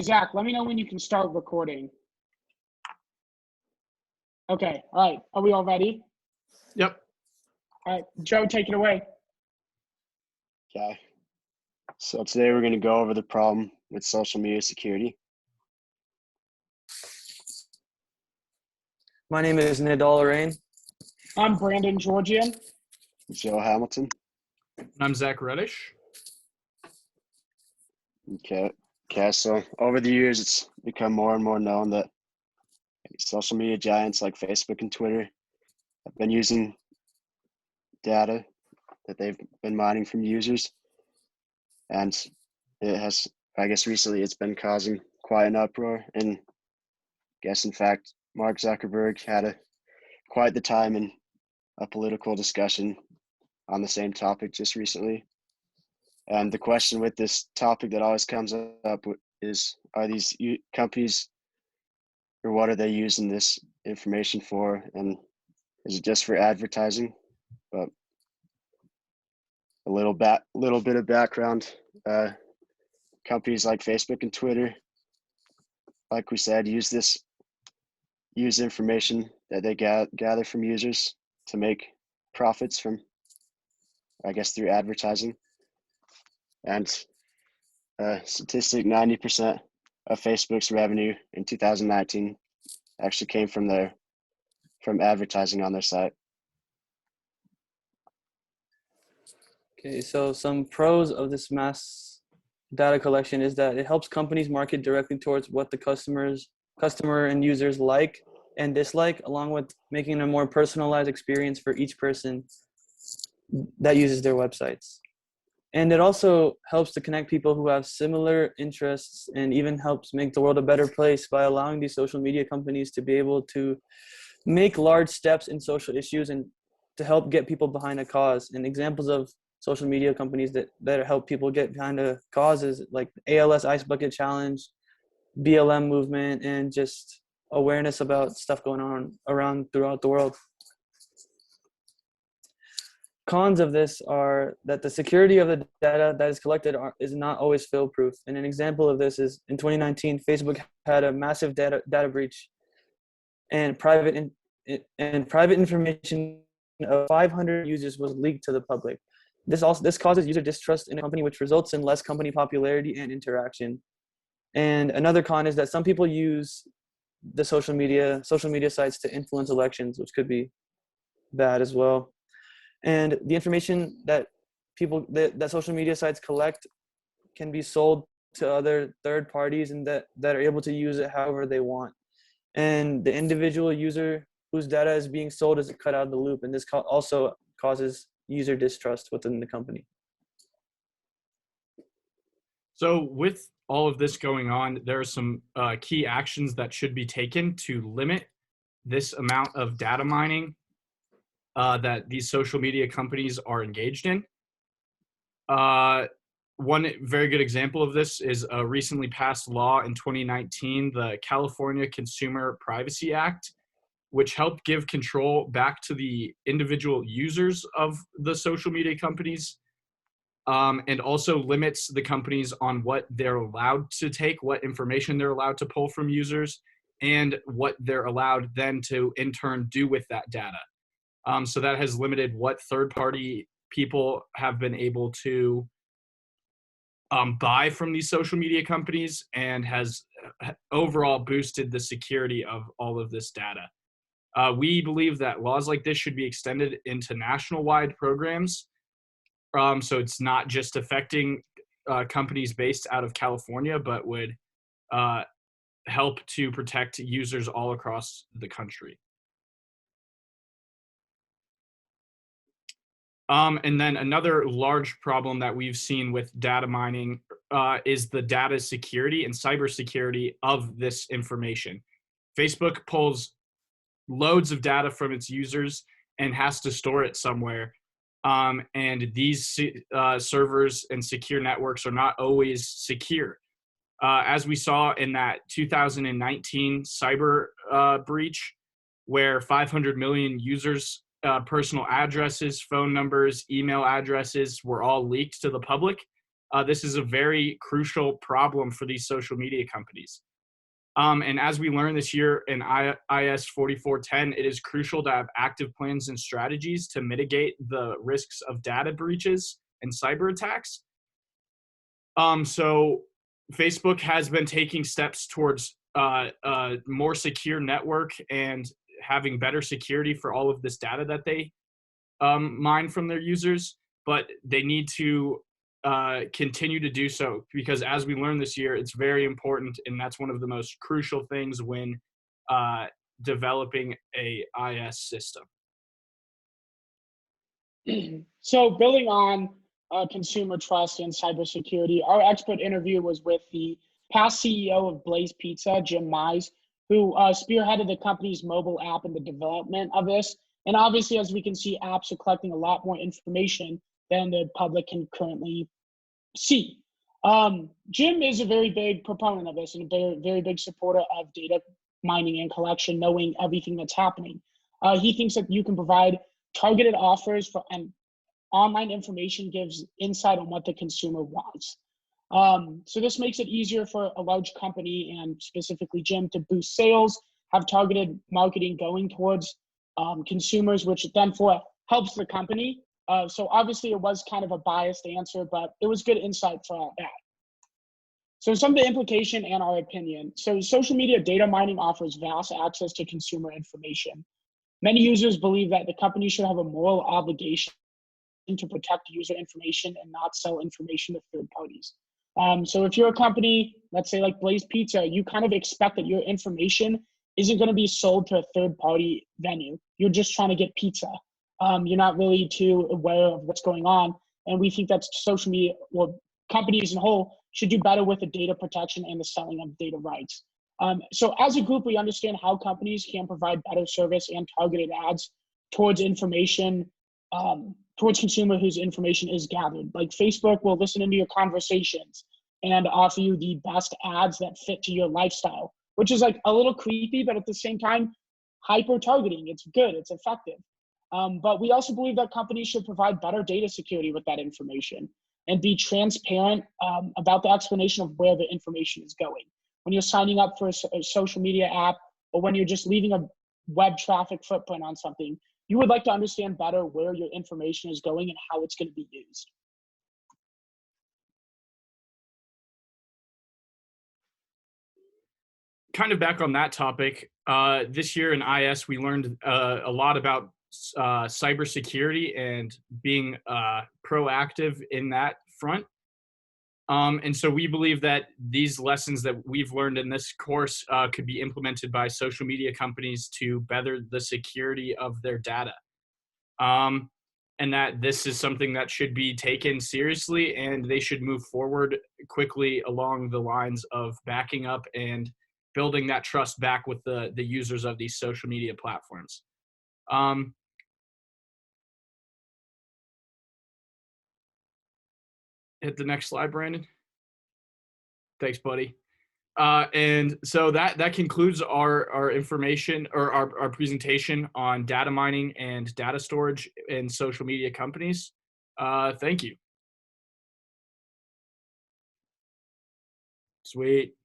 Zach, let me know when you can start recording. Okay, all right. Are we all ready? Yep. All right, Joe, take it away. Okay. So today we're going to go over the problem with social media security. My name is Arain. I'm Brandon Georgian. Joe Hamilton. I'm Zach Reddish. Okay. So over the years, it's become more and more known that social media giants like Facebook and Twitter have been using data that they've been mining from users. And it has, I guess recently it's been causing quite an uproar. And I guess, in fact, Mark Zuckerberg had quite the time in a political discussion on the same topic just recently. And the question with this topic that always comes up is, are these companies, or what are they using this information for? And is it just for advertising? But a little bit of background. Companies like Facebook and Twitter, like we said, use information that they gather from users to make profits from, I guess, through advertising. And statistic, 90% of Facebook's revenue in 2019 actually came from advertising on their site. Okay, so some pros of this mass data collection is that it helps companies market directly towards what the customer and users like and dislike, along with making a more personalized experience for each person that uses their websites. And it also helps to connect people who have similar interests, and even helps make the world a better place by allowing these social media companies to be able to make large steps in social issues and to help get people behind a cause. And examples of social media companies that help people get behind a cause is like ALS Ice Bucket Challenge, BLM movement, and just awareness about stuff going on around throughout the world. Cons of this are that the security of the data that is collected is not always fail-proof. And an example of this is in 2019, Facebook had a massive data breach, and private information of 500 users was leaked to the public. This causes user distrust in a company, which results in less company popularity and interaction. And another con is that some people use the social media sites to influence elections, which could be bad as well. And the information that social media sites collect can be sold to other third parties, and that are able to use it however they want. And the individual user whose data is being sold is cut out of the loop, and this also causes user distrust within the company. So with all of this going on, there are some key actions that should be taken to limit this amount of data mining that these social media companies are engaged in. One very good example of this is a recently passed law in 2019, the California Consumer Privacy Act, which helped give control back to the individual users of the social media companies, and also limits the companies on what they're allowed to take, what information they're allowed to pull from users, and what they're allowed then to in turn do with that data. So that has limited what third-party people have been able to buy from these social media companies, and has overall boosted the security of all of this data. We believe that laws like this should be extended into national-wide programs, so it's not just affecting companies based out of California, but would help to protect users all across the country. And then another large problem that we've seen with data mining is the data security and cybersecurity of this information. Facebook pulls loads of data from its users and has to store it somewhere. And these servers and secure networks are not always secure. As we saw in that 2019 cyber breach, where 500 million users' personal addresses, phone numbers, email addresses were all leaked to the public. this is a very crucial problem for these social media companies. And as we learned this year in IS 4410, it is crucial to have active plans and strategies to mitigate the risks of data breaches and cyber attacks. So Facebook has been taking steps towards a more secure network and having better security for all of this data that they mine from their users, but they need to continue to do so, because as we learned this year, it's very important, and that's one of the most crucial things when developing a IS system. So building on consumer trust and cybersecurity, our expert interview was with the past CEO of Blaze Pizza, Jim Mize, who spearheaded the company's mobile app and the development of this. And obviously, as we can see, apps are collecting a lot more information than the public can currently see. Jim is a very big proponent of this and a very, very big supporter of data mining and collection, knowing everything that's happening. He thinks that you can provide targeted offers for, and online information gives insight on what the consumer wants. So this makes it easier for a large company, and specifically Jim, to boost sales, have targeted marketing going towards consumers, which then helps the company. So obviously it was kind of a biased answer, but it was good insight for all that. So some of the implication and our opinion. So social media data mining offers vast access to consumer information. Many users believe that the company should have a moral obligation to protect user information and not sell information to third parties. So if you're a company, let's say like Blaze Pizza, you kind of expect that your information isn't going to be sold to a third party venue. You're just trying to get pizza. You're not really too aware of what's going on. And we think that social media, well, companies in whole should do better with the data protection and the selling of data rights. So as a group, we understand how companies can provide better service and targeted ads towards information, towards consumer whose information is gathered. Like Facebook will listen into your conversations and offer you the best ads that fit to your lifestyle, which is like a little creepy, but at the same time, hyper targeting. It's good, it's effective. But we also believe that companies should provide better data security with that information and be transparent about the explanation of where the information is going. When you're signing up for a social media app, or when you're just leaving a web traffic footprint on something, you would like to understand better where your information is going and how it's going to be used. Kind of back on that topic, this year in IS, we learned a lot about cybersecurity and being proactive in that front. And so we believe that these lessons that we've learned in this course could be implemented by social media companies to better the security of their data. And that this is something that should be taken seriously, and they should move forward quickly along the lines of backing up and building that trust back with the users of these social media platforms. Hit the next slide, Brandon. Thanks, buddy. And so that concludes our information, or our presentation on data mining and data storage in social media companies. Thank you. Sweet.